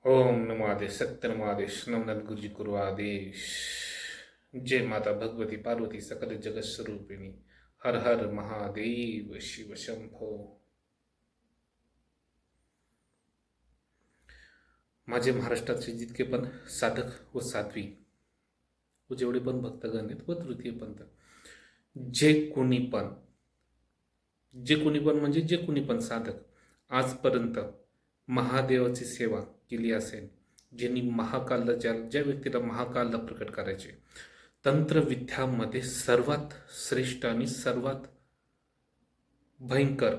ओम नमो आदेश सत्य नमो आदेश नवनाथ गुरुजी गुरु आदेश। जय माता भगवती पार्वती सकल जगत स्वरूपिणी। हर हर महादेव शिव शंभो। माझे महाराष्ट्राचे जितके पण साधक व साध्वी व जेवढे पण भक्तगण आहेत व तृतीय पंथ, जे कोणी पण म्हणजे जे कोणी पण साधक आजपर्यंत महादेवाची सेवा केली असेल, ज्यांनी महाकालला ज्या व्यक्तीला महाकालला प्रकट करायचे, तंत्रविद्यामध्ये सर्वात श्रेष्ठ आणि सर्वात भयंकर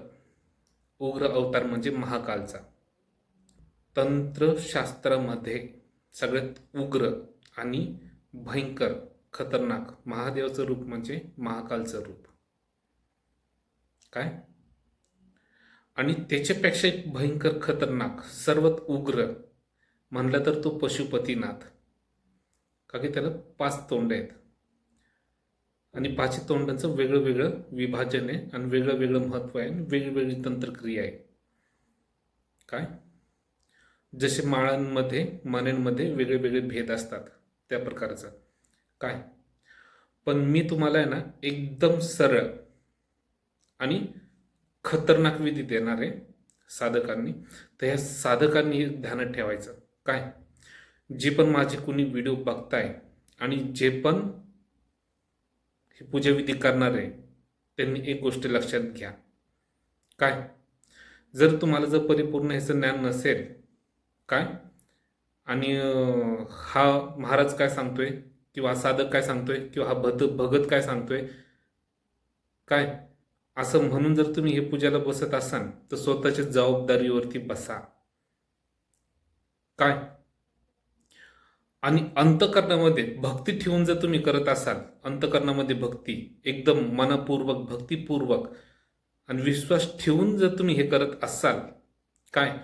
उग्र अवतार म्हणजे महाकालचा. तंत्रशास्त्रामध्ये सगळ्यात उग्र आणि भयंकर खतरनाक महादेवाचं रूप म्हणजे महाकालचं रूप. काय? आणि त्याच्यापेक्षा एक भयंकर खतरनाक सर्वात उग्र म्हणलं तर तो पशुपतीनाथ. का की त्याला 5 तोंड आहेत आणि 5 तोंडांचं वेगळं वेगळं विभाजन आहे आणि वेगळं वेगळं महत्व आहे आणि वेगवेगळी तंत्रक्रिया आहे. काय? जसे माळांमध्ये मण्यांमध्ये वेगळे वेगळे भेद असतात त्या प्रकारचं. काय? पण मी तुम्हाला आहे ना एकदम सरळ आणि खतरनाक विधी देणार आहे साधकांनी. तर ह्या साधकांनी हे ध्यानात ठेवायचं. काय? जे पण माझे कोणी व्हिडिओ बघताय आणि जे पण हे पूजाविधी करणार आहे त्यांनी एक गोष्ट लक्षात घ्या. काय? जर तुम्हाला जर परिपूर्ण ह्याचं ज्ञान नसेल, काय, आणि हा महाराज काय सांगतोय किंवा हा साधक काय सांगतोय किंवा हा भगत काय सांगतोय, काय, असं म्हणून जर तुम्ही हे पूजाला बसत असाल तर स्वतःच्या जबाबदारीवरती बसा. काय? आणि अंतकरणामध्ये भक्ती ठेवून जर तुम्ही करत असाल, अंतकरणामध्ये भक्ती एकदम मनपूर्वक भक्तीपूर्वक आणि विश्वास ठेवून जर तुम्ही हे करत असाल, काय,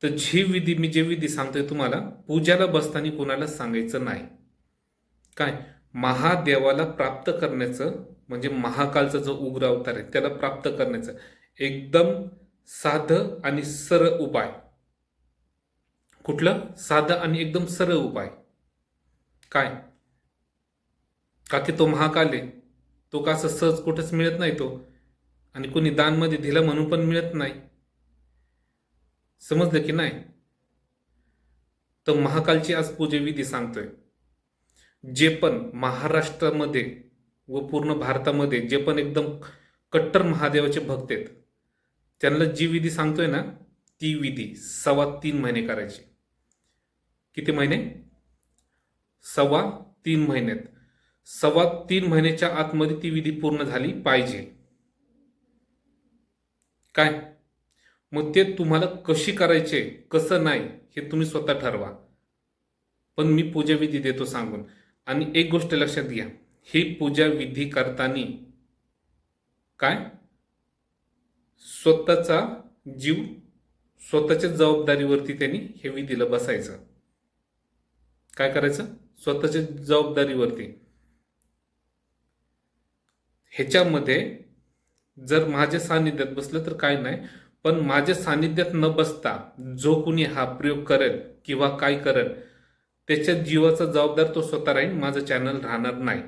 तर मी जे विधी सांगतोय तुम्हाला पूजाला बसताना कोणाला सांगायचं नाही. काय? महादेवाला प्राप्त करण्याचं म्हणजे महाकालचा जो उग्र अवतार आहे त्याला प्राप्त करण्याचं एकदम साधं आणि सरळ उपाय. कुठलं? साधं आणि एकदम सरळ उपाय. काय? का की तो महाकाल आहे, तो का असं सहज कुठंच मिळत नाही तो, आणि कोणी दानमध्ये दिला म्हणून पण मिळत नाही. समजलं की नाही? तर महाकालची आज पूजेविधी सांगतोय. जे पण महाराष्ट्रामध्ये व पूर्ण भारतामध्ये जे पण एकदम कट्टर महादेवाचे भक्त आहेत त्यांना जी विधी सांगतोय ना ती विधी 3.25 महिने करायची. किती महिने? 3.25 महिन्यात. 3.25 महिन्याच्या आतमध्ये ती विधी पूर्ण झाली पाहिजे. काय? मग ते तुम्हाला कशी करायचे कसं नाही हे तुम्ही स्वतः ठरवा, पण मी पूजा विधी देतो सांगून. आणि एक गोष्ट लक्षात घ्या, ही पूजा विधी करताना काय, स्वतःचा जीव स्वतःच्या जबाबदारीवरती त्यांनी हे विधीला बसायचं. काय करायचं? स्वतःच्या जबाबदारीवरती. ह्याच्यामध्ये जर माझ्या सानिध्यात बसलं तर काय नाही, पण माझ्या सानिध्यात न बसता जो कोणी हा प्रयोग करेल किंवा काय करेल त्याच्या जीवाचा जबाबदार तो स्वतः राहील, माझं चॅनल राहणार नाही.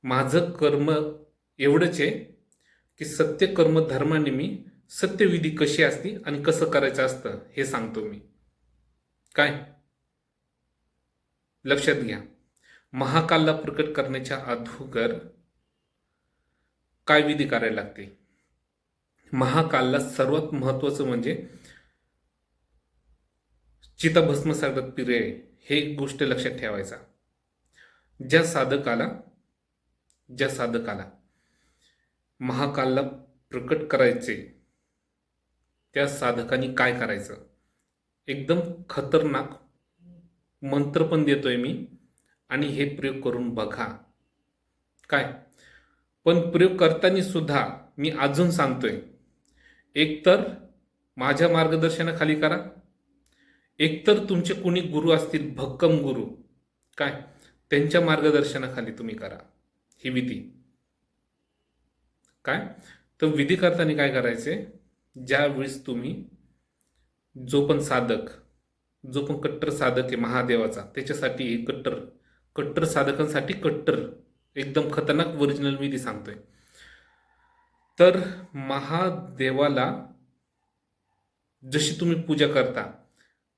माझं कर्म एवढंच आहे की सत्य कर्म धर्माने मी सत्यविधी कशी असती आणि कसं करायचं असतं हे सांगतो मी. काय? लक्षात घ्या, महाकालला प्रकट करण्याच्या अगोदर काय विधी करायला लागते? महाकालला सर्वात महत्वाचं म्हणजे चिताभस्म सागरात पिरे, हे गोष्ट लक्षात ठेवायचा. ज्या साधकाला महाकालला प्रकट करायचे त्या साधकांनी काय करायचं? एकदम खतरनाक मंत्र पण देतोय मी आणि हे प्रयोग करून बघा. काय? पण प्रयोग करताना सुद्धा मी अजून सांगतोय, एकतर माझ्या मार्गदर्शनाखाली करा, एकतर तुमचे कोणी गुरु असतील भक्कम गुरु, काय, त्यांच्या मार्गदर्शनाखाली तुम्ही करा ही विधी. काय? तर विधी करताना काय करायचे, ज्या वेळेस तुम्ही जो पण साधक जो पण कट्टर साधक आहे महादेवाचा, त्याच्यासाठी हे कट्टर साधकांसाठी कट्टर एकदम खतरनाक ओरिजिनल विधी सांगतोय. तर महादेवाला जशी तुम्ही पूजा करता,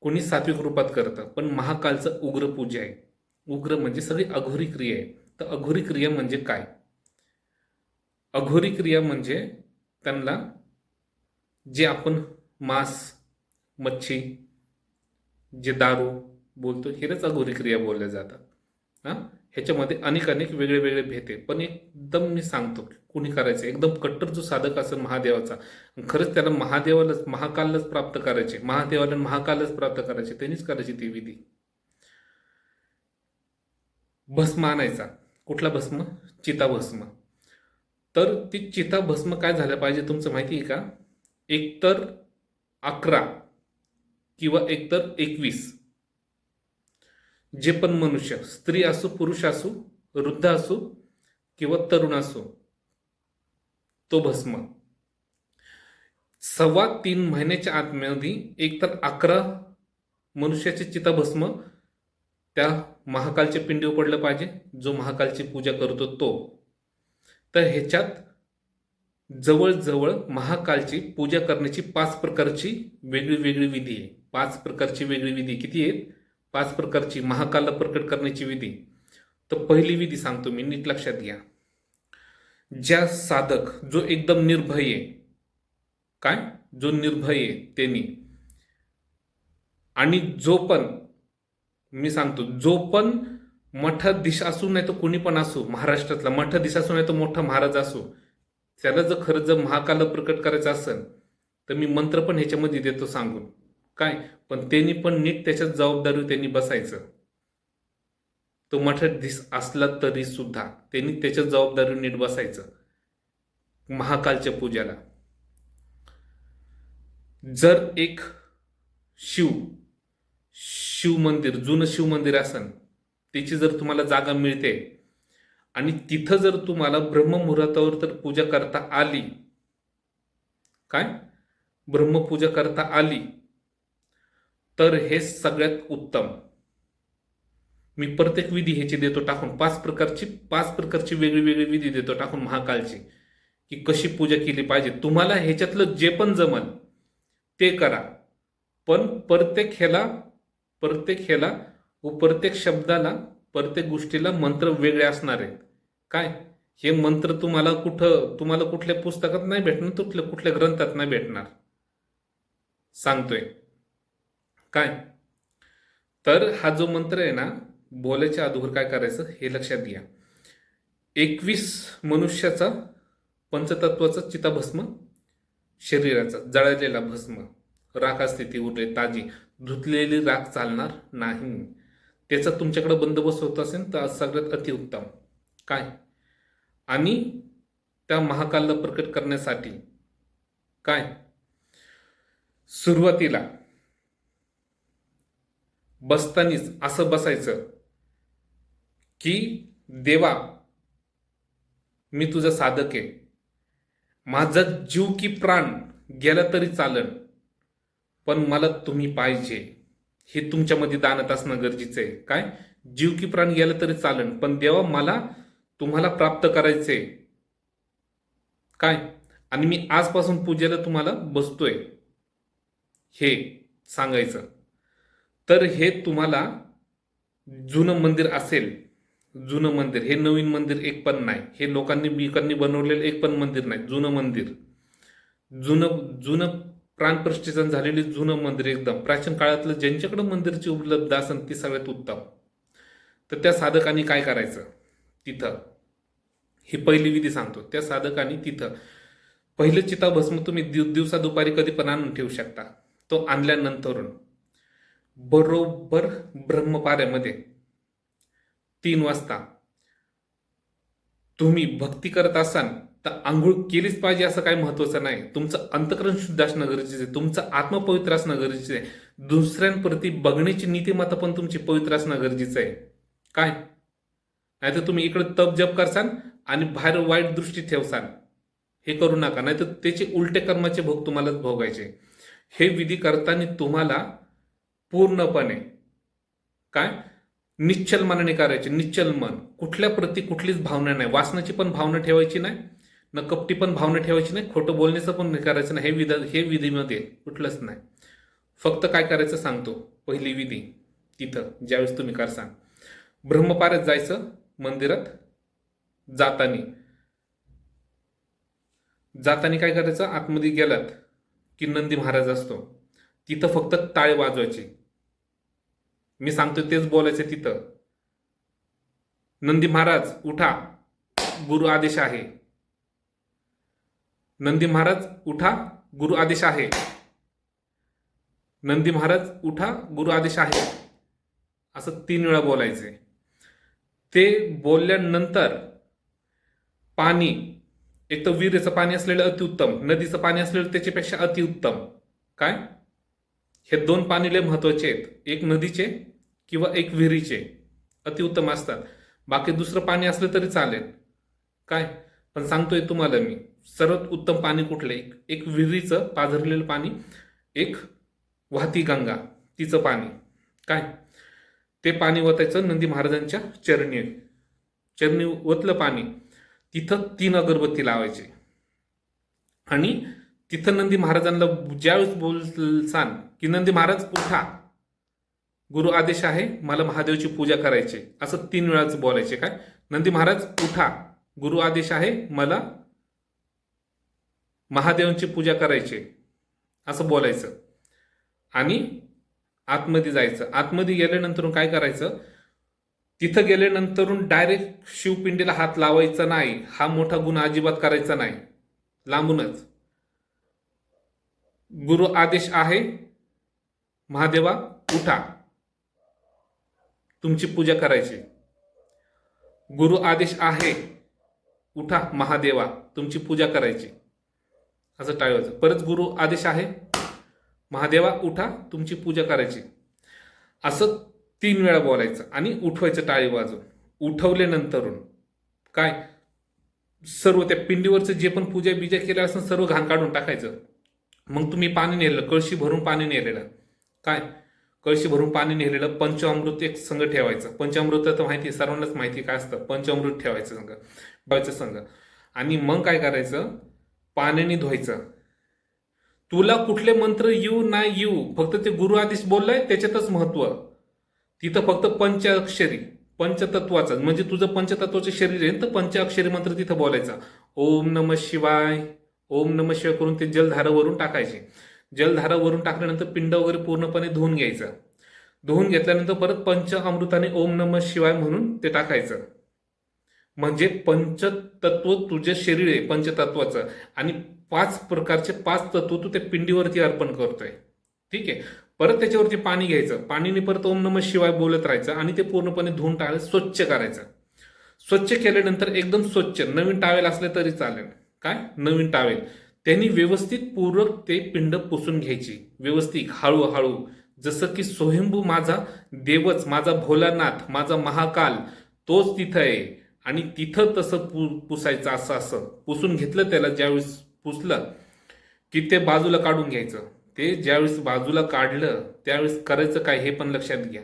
कोणी सात्विक रूपात करतं, पण महाकालचं उग्र पूजा आहे. उग्र म्हणजे सगळी अघोरी क्रिया आहे. तर अघोरी क्रिया म्हणजे काय? अघोरी क्रिया म्हणजे त्यांना जे आपण मांस, मच्छी, जे दारू बोलतो, हेच अघोरी क्रिया बोलल्या जातात. ह्याच्यामध्ये अनेक वेगळे वेगळे भेद आहे. पण एकदम मी सांगतो कुणी करायचं, एकदम कट्टर जो साधक असेल महादेवाचा, खरंच त्याला महाकालच प्राप्त करायचे, महादेवाला महाकालच प्राप्त करायचे, त्यांनीच करायची ती विधी. भस्म आणायचा. कुठला भस्म? चिताभस्म. तर ती चिताभस्म काय झालं पाहिजे तुमचं माहिती आहे का? एकतर 11 किंवा एकतर 21, जे पण मनुष्य, स्त्री असो, पुरुष असो, वृद्ध असो किंवा तरुण असो, तो भस्म 3.25 महिन्याच्या आतमध्ये एकतर 11 मनुष्याचे चिताभस्म त्या महाकालच्या पिंडीवर पडलं पाहिजे, जो महाकालची पूजा करतो तो. तर ह्याच्यात जवळजवळ महाकालची पूजा करण्याची 5 प्रकारची वेगळी विधी आहे. 5 प्रकारची वेगळी विधी किती आहेत? 5 प्रकारची महाकालला प्रकट करण्याची विधी. तर पहिली विधी सांगतो मी, नीट लक्षात घ्या. ज्या साधक जो एकदम निर्भय आहे, काय, जो निर्भय आहे त्यांनी, आणि जो पण मी सांगतो, जो पण मठाधीश असू नाही तर कोणी पण असो, महाराष्ट्रातला मठाधीश असू नाही तर मोठा महाराज असो, त्याला जर खरं जर महाकालला प्रकट करायचं असेल तर मी मंत्र पण ह्याच्यामध्ये देतो सांगून, काय, पण त्यांनी पण नीट त्याच्यात जबाबदारी त्यांनी बसायचं. तो मठाधीश असला तरी सुद्धा त्यांनी त्याच्या जबाबदारी नीट बसायचं महाकालच्या पूजाला. जर एक शिव मंदिर, जुनं शिव मंदिर असेल, त्याची जर तुम्हाला जागा मिळते आणि तिथं जर तुम्हाला ब्रह्ममुहूर्तावर तर पूजा करता आली, काय, ब्रह्मपूजा करता आली, तर हे सगळ्यात उत्तम. मी प्रत्येक विधी ह्याची देतो टाकून, 5 प्रकारची वेगळी विधी देतो टाकून महाकालची, की कशी पूजा केली पाहिजे. तुम्हाला ह्याच्यातलं जे पण जमल ते करा, पण प्रत्येक ह्याला व प्रत्येक शब्दाला, प्रत्येक गोष्टीला मंत्र वेगळे असणार आहेत. काय, हे मंत्र तुम्हाला कुठल्या पुस्तकात नाही भेटणार, कुठल्या ग्रंथात नाही भेटणार, सांगतोय. काय, तर हा जो मंत्र आहे ना, बोलायच्या अगोदर काय करायचं हे लक्षात घ्या. 21 मनुष्याचा पंचतत्वाचा चिताभस्म, शरीराचा जळलेला भस्म, राख असते ती उरले ताजी, धुतलेली राख चालणार नाही. त्याचा तुमच्याकडे बंदोबस्त होत असेल तर सगळ्यात अतिउत्तम. काय, आणि त्या महाकालला प्रकट करण्यासाठी काय, सुरुवातीला बसतानीच असं बसायचं की देवा, मी तुझा साधक आहे, माझा जीव की प्राण गेला तरी चालन, पण मला तुम्ही पाहिजे. हे तुमच्यामध्ये दानत असणं गरजेचं आहे. काय, जीव की प्राण गेला तरी चालन, पण देवा मला तुम्हाला प्राप्त करायचंय. काय, आणि मी आजपासून पूजेला तुम्हाला बसतोय, हे सांगायचं. तर हे तुम्हाला जुनं मंदिर असेल, जुनं मंदिर, हे नवीन मंदिर एक पण नाही, हे लोकांनी बनवलेलं एक पण मंदिर नाही, जुनं मंदिर, जुनं प्राणप्रतिष्ठान झालेली जुनं मंदिर, एकदम प्राचीन काळातलं ज्यांच्याकडे मंदिरची उपलब्ध असेल ती सगळ्यात उत्तम. तर त्या साधकांनी काय करायचं तिथं, ही पहिली विधी सांगतो. त्या साधकांनी तिथं पहिलं चिताभस्म तुम्ही दिवसा दुपारी कधी पण आणून ठेवू शकता. तो आणल्यानंतर बरोबर ब्रह्मपाऱ्यामध्ये 3 वाजता तुम्ही भक्ती करत असाल तर आंघोळ केलीच पाहिजे असं काही महत्वाचं नाही. तुमचं अंतःकरण शुद्ध असणं गरजेचं आहे, तुमचं आत्मपवित्र असणं गरजेचं आहे, दुसऱ्यांप्रती बघण्याची नीतिमत्ता पण तुमची पवित्र असणं गरजेचं आहे. काय, नाहीतर तुम्ही इकडे तप जप करसाल आणि बाहेर वाईट दृष्टी ठेवसाल, हे करू नका, नाहीतर त्याचे उलटे कर्माचे भोग तुम्हालाच भोगायचे. हे विधी करताना तुम्हाला पूर्णपणे काय निश्चल मनाने करायचे. निश्चल मन, कुठल्या प्रती कुठलीच भावना नाही, वासनाची पण भावना ठेवायची नाही, न कपटी पण भावना ठेवायची नाही, खोटं बोलण्याचं पण करायचं नाही. हे विधीमध्ये कुठलंच नाही. फक्त काय करायचं सांगतो. पहिली विधी तिथं ज्यावेळेस तुम्ही करसान, ब्रह्मपाऱ्यात जायचं. मंदिरात जातानी काय करायचं, आतमध्ये गेलात की नंदी महाराज असतो तिथं. फक्त टाळे वाजवायचे. मी सांगतो तेच बोलायचं तिथं. नंदी महाराज उठा, गुरु आदेश आहे. नंदी महाराज उठा, गुरु आदेश आहे. नंदी महाराज उठा, गुरु आदेश आहे. असं 3 वेळा बोलायचे. ते बोलल्यानंतर पाणी, एक तर विहिरीचं पाणी असलेलं अतिउत्तम, नदीचं पाणी असलेलं त्याच्यापेक्षा अतिउत्तम. काय, हे 2 पाणी लय महत्वाचे आहेत. एक नदीचे किंवा एक विहिरीचे अतिउत्तम असतात. बाकी दुसरं पाणी असलं तरी चालेल. काय, पण सांगतोय तुम्हाला मी सर्वात उत्तम पाणी कुठलं. एक विहिरीचं पाझरलेलं पाणी, एक वाहती गंगा तिचं पाणी. काय, ते पाणी ओतायचं नंदी महाराजांच्या चरणी ओतलं पाणी. तिथं 3 अगरबत्ती लावायचे. आणि तिथं नंदी महाराजांना ज्यावेळेस बोलसान की नंदी महाराज उठा, गुरु आदेश आहे, मला महादेवची पूजा करायची, असं 3 वेळाच बोलायचे. काय, नंदी महाराज उठा, गुरु आदेश आहे, मला महादेवांची पूजा करायची, असं बोलायचं. आणि आतमध्ये जायचं. आतमध्ये गेल्यानंतर काय करायचं, तिथं गेल्यानंतर डायरेक्ट शिवपिंडीला हात लावायचा नाही. हा मोठा गुन्हा अजिबात करायचा नाही. लांबूनच गुरु आदेश आहे, महादेवा उठा, तुमची पूजा करायची. गुरु आदेश आहे, उठा महादेवा, तुमची पूजा करायची, असं टाळायचं. परत गुरु आदेश आहे, महादेवा उठा, तुमची पूजा करायची, असं 3 वेळा बोलायचं. आणि उठवायचं टाळी वाजून. उठवल्यानंतर काय, सर्व त्या पिंडीवरचं जे पण पूजा बिजा केलं असेल सर्व घाण काढून टाकायचं. मग तुम्ही पाणी नेलेलं, कळशी भरून पाणी नेलेलं, काय, कळशी भरून पाणी नेलेलं पंचामृत एक संघ ठेवायचं. पंचामृत तर माहिती, सर्वांनाच माहिती काय असतं. पंचामृत ठेवायचं संघ, ठेवायचं संघ. आणि मग काय करायचं, पाण्याने धुवायचं. तुला कुठले मंत्र येऊ नाही येऊ, फक्त ते गुरु आदेश बोललाय त्याच्यातच महत्व. तिथं फक्त पंचाक्षरी, पंचतत्वाचं, म्हणजे तुझं पंचतत्वाचं शरीर आहे तर पंचाक्षरी मंत्र तिथं बोलायचा. ओम नमः शिवाय, ओम नमः शिवाय करून ते जलधारावरून टाकायचे. जलधारावरून टाकल्यानंतर पिंड वगैरे पूर्णपणे धुवून घ्यायचं. धुवून घेतल्यानंतर परत पंच अमृताने ओम नमः शिवाय म्हणून ते टाकायचं. म्हणजे पंचतत्व तुझे शरीर आहे पंचतत्वाचं, आणि 5 प्रकारचे 5 तत्व तू त्या पिंडीवरती अर्पण करतोय. ठीक आहे. परत त्याच्यावरती पाणी घ्यायचं. पाणीने परत ओम नमः शिवाय बोलत राहायचं आणि ते पूर्णपणे धुवून टाळायचं, स्वच्छ करायचं. स्वच्छ केल्यानंतर एकदम स्वच्छ नवीन टावेल असले तरी चालेल. काय, नवीन टावेल, त्यांनी व्यवस्थित पूर्वक ते पिंड पुसून घ्यायची. व्यवस्थित हळूहळू, जसं की स्वयंभू माझा देवच, माझा भोलानाथ, माझा महाकाल तोच तिथं आहे. आणि तिथं तसं पुसायचं. असं पुसून घेतलं त्याला. ज्यावेळेस पुसलं की ते बाजूला काढून घ्यायचं. ते ज्यावेळेस बाजूला काढलं त्यावेळेस करायचं काय हे पण लक्षात घ्या,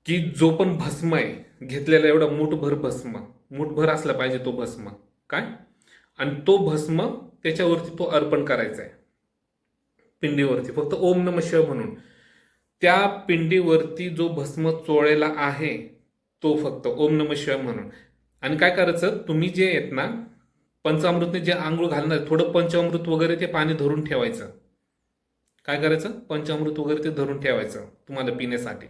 की जो पण भस्म आहे घेतलेला, एवढा मुठभर भस्म, मुठभर असला पाहिजे तो भस्म. काय, आणि तो भस्म त्याच्यावरती तो अर्पण करायचा आहे पिंडीवरती, फक्त ओम नमः शिवाय म्हणून. त्या पिंडीवरती जो भस्म चोळलेला आहे तो फक्त ओम नमः शिवाय म्हणून. आणि काय करायचं, तुम्ही जे आहेत ना पंचामृतने जे आंघोळ घालणार, थोडं पंचामृत वगैरे ते पाणी धरून ठेवायचं. काय करायचं, पंचामृत वगैरे ते धरून ठेवायचं तुम्हाला पिण्यासाठी.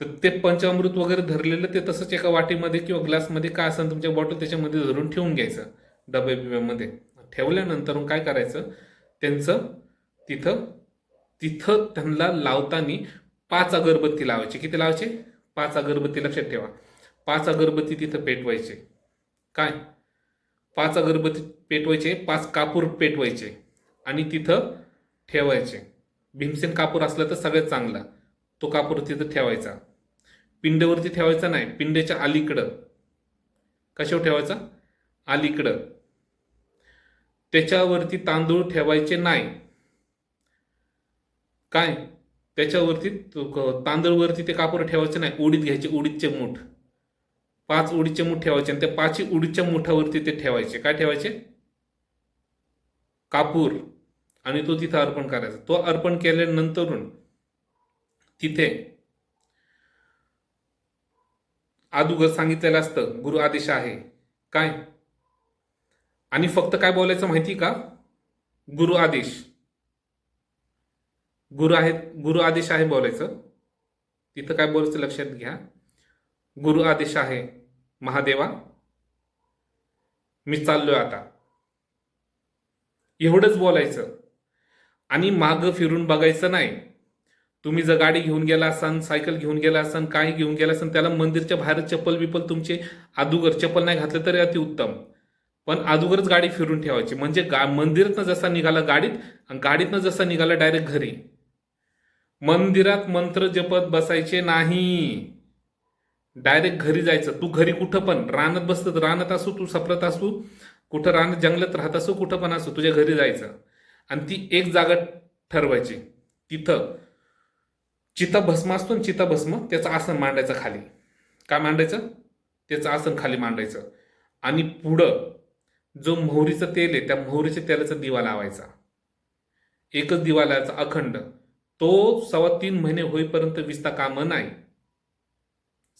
तर ते पंचामृत वगैरे धरलेलं ते तसंच एका वाटीमध्ये किंवा ग्लासमध्ये काय असेल तुमच्या बॉटल त्याच्यामध्ये धरून ठेवून घ्यायचं. डब्या बिब्यामध्ये ठेवल्यानंतर काय करायचं, त्यांचं तिथं त्यांना लावताना 5 अगरबत्ती लावायची. किती लावायचे, 5 अगरबत्ती. लक्षात ठेवा, 5 अगरबत्ती तिथं पेटवायचे. काय, 5 अगरबत्ती पेटवायचे, 5 कापूर पेटवायचे आणि तिथं ठेवायचे. भीमसेन कापूर असला तर सगळ्यात चांगला, तो कापूर तिथं ठेवायचा. पिंडवरती ठेवायचा नाही, पिंडेच्या अलीकडं. कशावर ठेवायचा, अलीकडं. त्याच्यावरती तांदूळ ठेवायचे नाही. काय, त्याच्यावरती तांदळवरती ते कापूर ठेवायचे नाही, उडीद घ्यायचे, उडीदचे मूठ, 5 उडीदचे मूठ ठेवायचे आणि त्या 5 उडीदच्या मुठावरती ते ठेवायचे. काय ठेवायचे? कापूर. आणि तो तिथं अर्पण करायचा. तो अर्पण केल्यानंतर तिथे अगोदर सांगितलेलं असतं गुरु आदेश आहे काय, आणि फक्त काय बोलायचं माहिती का? गुरु आदेश. गुरु आदेश आहे बोलायचं. तिथं काय बोलायचं लक्षात घ्या. गुरु आदेश आहे महादेवा, मी चाललोय आता, एवढंच बोलायचं. आणि मागं फिरून बघायचं नाही. तुम्ही जर गाडी घेऊन गेला असाल, सायकल घेऊन गेला असाल, काही घेऊन गेला असाल, त्याला मंदिरच्या बाहेर चप्पल बिप्पल तुमचे अदुगर, चप्पल नाही घातलं तरी अतिउत्तम, पण अदुगरच गाडी फिरून ठेवायची. म्हणजे मंदिरातनं जसा निघाला गाडीत, आणि गाडीतनं जसा निघाला डायरेक्ट घरी. मंदिरात मंत्र जपत बसायचे नाही, डायरेक्ट घरी जायचं. तू घरी कुठं पण रानात बसत, रानात असू, तू सपरत असू, कुठं रानात जंगलात राहत असू, कुठं पण असू, तुझ्या घरी जायचं. आणि ती एक जागा ठरवायची. तिथं चिताभस्म असतो ना, चिताभस्म, त्याचं आसन मांडायचं खाली. काय मांडायचं? त्याचं आसन खाली मांडायचं. आणि पुढं जो मोहरीचं तेल आहे, त्या मोहरीच्या तेलाचा दिवा लावायचा. एकच दिवा लावायचा अखंड. तो 3.25 महिने होईपर्यंत विसता कामं नाही.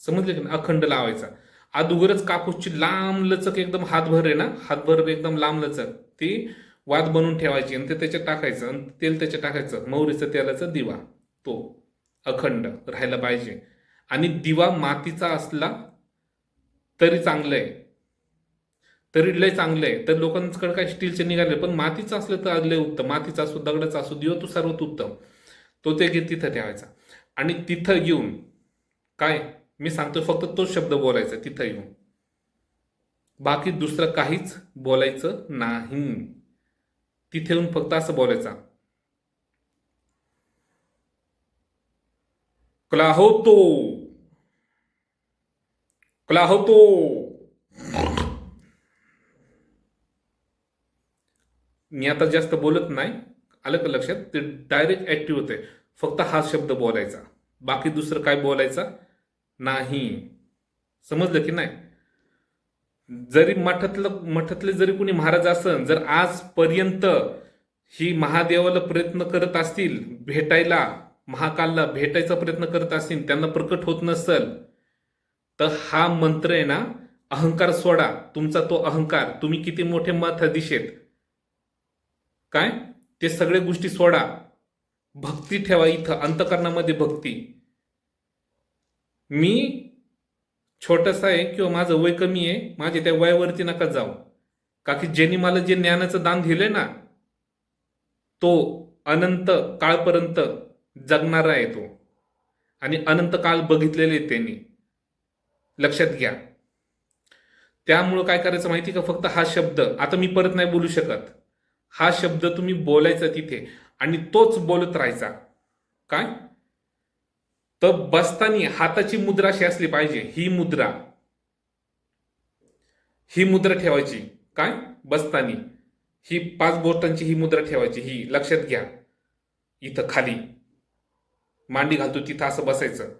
समजले की? अखंड लावायचा. अदुगरच कापूसची लांब लचक एकदम हातभर आहे ना, हातभर एकदम लांब लचक, ती वात बनवून ठेवायची आणि ते त्याच्यात टाकायचं आणि तेल त्याच्यात टाकायचं. मोहरीचं तेलाचा दिवा तो अखंड राहायला पाहिजे. आणि दिवा मातीचा असला तरी चांगलं आहे, तरी लय चांगलं आहे. तर लोकांकडे काय स्टीलचे निघाले, पण मातीचं असलं तर लय उत्तम. मातीचा असो, दगडाचा असो, दिवा तो सर्वात उत्तम. तो ते तिथं ठेवायचा. आणि तिथं येऊन काय मी सांगतो, फक्त तोच शब्द बोलायचा तिथं येऊन, बाकी दुसरं काहीच बोलायचं नाही. तिथे येऊन फक्त असं बोलायचा, कला होतो, कला होतो. मी आता जास्त बोलत नाही, आलं का लक्षात? ते डायरेक्ट ऍक्टिव्ह होते. फक्त हा शब्द बोलायचा, बाकी दुसरं काय बोलायचं नाही. समजलं की नाही? जरी मठातले जरी कोणी महाराज असन, जर आजपर्यंत ही महादेवाला प्रयत्न करत असतील, भेटायला, महाकालला भेटायचा प्रयत्न करत असतील, त्यांना प्रकट होत नसल, तर हा मंत्र आहे ना, अहंकार सोडा. तुमचा तो अहंकार, तुम्ही किती मोठे मठाधीशेत काय, ते सगळे गोष्टी सोडा. भक्ती ठेवा इथं, अंतकरणामध्ये भक्ती. मी छोटासा आहे किंवा माझं वय कमी आहे, माझे त्या वयावरती नका जाऊ. का की ज्यांनी मला जे ज्ञानाचं दान दिलंय ना, तो अनंत काळपर्यंत जगणारा आहे तो, आणि अनंत काळ बघितलेले त्यांनी. लक्षात घ्या. त्यामुळं काय करायचं माहिती का? फक्त हा शब्द आता मी परत नाही बोलू शकत. हा शब्द तुम्ही बोलायचा तिथे आणि तोच बोलत राहायचा. काय? तर बसताना हाताची मुद्रा अशी असली पाहिजे. ही मुद्रा ठेवायची. काय? बसताना ही 5 बोटांची ही मुद्रा ठेवायची. ही लक्षात घ्या. इथं खाली मांडी घालतो तिथं असं बसायचं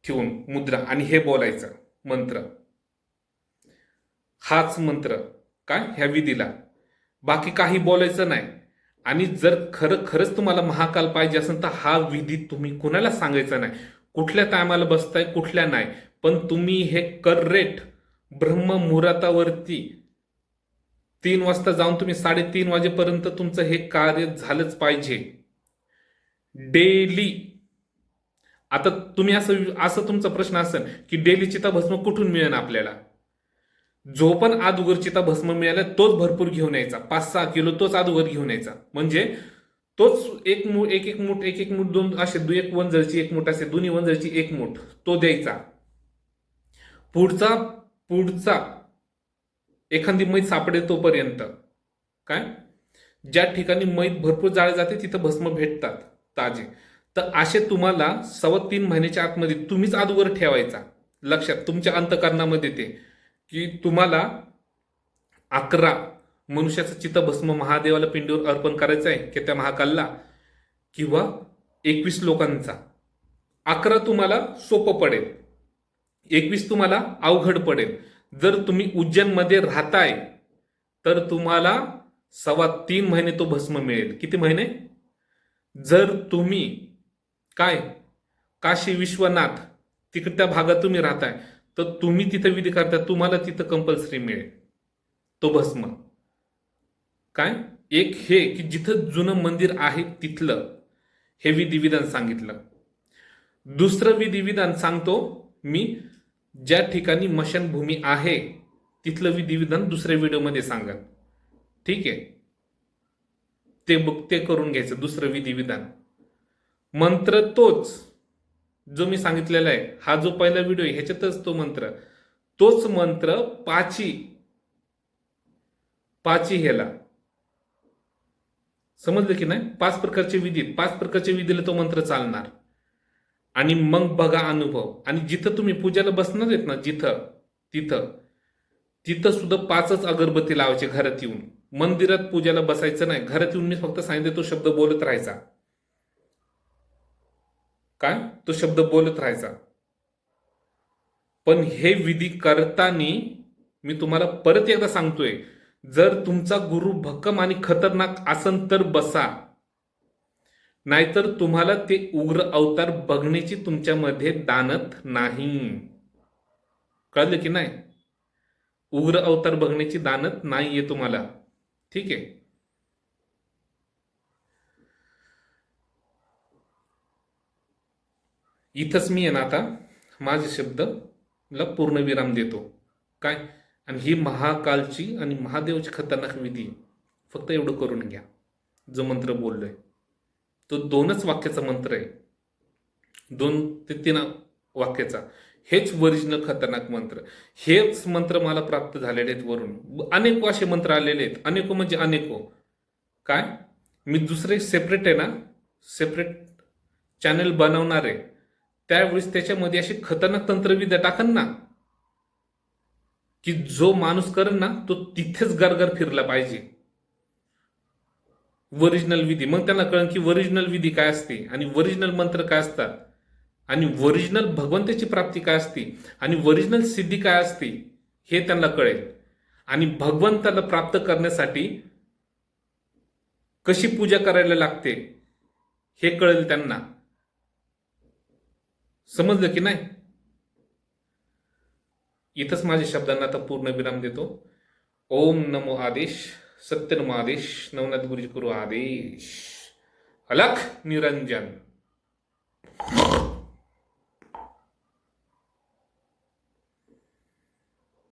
ठेवून मुद्रा, आणि हे बोलायचं मंत्र. हाच मंत्र काय ह्या विधीला, बाकी काही बोलायचं नाही. आणि जर खरंच तुम्हाला महाकाल पाहिजे असेल तर हा विधी तुम्ही कुणाला सांगायचा नाही. कुठल्या टायमाला बसताय, कुठल्या नाही, पण तुम्ही हे करेक्ट ब्रह्म मुहूर्तावरती 3 वाजता जाऊन तुम्ही 3:30 वाजेपर्यंत तुमचं हे कार्य झालंच पाहिजे डेली. आता तुम्ही असं तुमचा प्रश्न असेल की डेली चिताभस्म कुठून मिळेल आपल्याला? जो पण अगोदर चिताभस्म मिळाला तोच भरपूर घेऊन यायचा. 5-6 किलो तोच अगोदर घेऊन यायचा. म्हणजे तोच एक मूठ 2 असे, एक वंजळची एक मूठ असे, दोन्ही वंजळची एक मूठ तो द्यायचा. पुढचा एखादी मैत सापडे तोपर्यंत काय, ज्या ठिकाणी मैत भरपूर जाळे जाते तिथं भस्म भेटतात ताजे. तर असे तुम्हाला 3.25 महिन्याच्या आतमध्ये तुम्हीच अगोदर ठेवायचा. लक्षात, तुमच्या अंतकरणामध्ये ते की तुम्हाला 11 मनुष्याचं चितभस्म महादेवाला पिंडीवर अर्पण करायचं आहे की त्या महाकालला, किंवा 21 लोकांचा. 11 तुम्हाला सोपं पडेल, 21 तुम्हाला अवघड पडेल. जर तुम्ही उज्जैनमध्ये राहताय तर तुम्हाला 3.25 महिने तो भस्म मिळेल. किती महिने? जर तुम्ही काय काशी विश्वनाथ तिकडच्या भागात तुम्ही राहताय तर तुम्ही तिथं विधी करताय, तुम्हाला तिथं कंपल्सरी मिळेल तो भस्म. काय एक हे की जिथं जुनं मंदिर आहे तिथलं हे विधिविधान सांगितलं. दुसरं विधिविधान सांगतो मी, ज्या ठिकाणी मशानभूमी आहे तिथलं विधिविधान दुसऱ्या व्हिडिओमध्ये सांगेन. ठीक आहे, ते करून घ्यायचं. दुसरं विधिविधान मंत्र तोच जो मी सांगितलेला आहे, हा जो पहिला व्हिडिओ आहे ह्याच्यातच तो मंत्र, तोच मंत्र पाची ह्याला. समजलं की नाही? 5 प्रकारचे विधी, 5 प्रकारचे विधीला तो मंत्र चालणार. आणि मग बघा अनुभव. आणि जिथं तुम्ही पूजाला बसणार आहेत ना, तिथं सुद्धा 5च अगरबत्ती लावायचे घरात येऊन. मंदिरात पूजाला बसायचं नाही. घरात येऊन मी फक्त सांगितलं तो शब्द बोलत राहायचा. काय? तो शब्द बोलत राहायचा. पण हे विधी करताना मी तुम्हाला परत एकदा सांगतोय, जर तुमचा गुरु भक्कम आणि खतरनाक असन तर बसा, नाहीतर तुम्हाला ते उग्र अवतार बघण्याची तुमच्यामध्ये दानत नाही. कळलं की नाही? उग्र अवतार बघण्याची दानत नाहीये तुम्हाला. ठीक आहे. इथंच मी आहे ना आता माझे शब्दला पूर्णविराम देतो. काय? आणि ही महाकालची आणि महादेवची खतरनाक विधी फक्त एवढं करून घ्या. जो मंत्र बोललोय तो 2च वाक्याचा मंत्र आहे, 2 ते 3 वाक्याचा. हेच ओरिजिनल खतरनाक मंत्र. हेच मंत्र मला प्राप्त झालेले आहेत वरून. अनेक असे मंत्र आलेले आहेत, अनेको म्हणजे अनेको. काय? मी दुसरे सेपरेट आहे ना, सेपरेट चॅनल बनवणार आहे, त्यावेळेस त्याच्यामध्ये अशी खतरनाक तंत्रविद्या टाकन ना की जो माणूस करेल ना तो तिथेच गरगर फिरला पाहिजे. ओरिजिनल विधी. मग त्यांना कळेल की ओरिजिनल विधी काय असते आणि ओरिजिनल मंत्र काय असतात आणि ओरिजिनल भगवंताची प्राप्ती काय असते आणि ओरिजिनल सिद्धी काय असते हे त्यांना कळेल. आणि भगवंताला प्राप्त करण्यासाठी कशी पूजा करायला लागते हे कळेल त्यांना. समजलं की नाही? इथंच माझ्या शब्दांना आता पूर्ण विराम देतो. ओम नमो आदेश, सत्य नमो आदेश, नवनाथ गुरुजी करू आदेश, अलख निरंजन.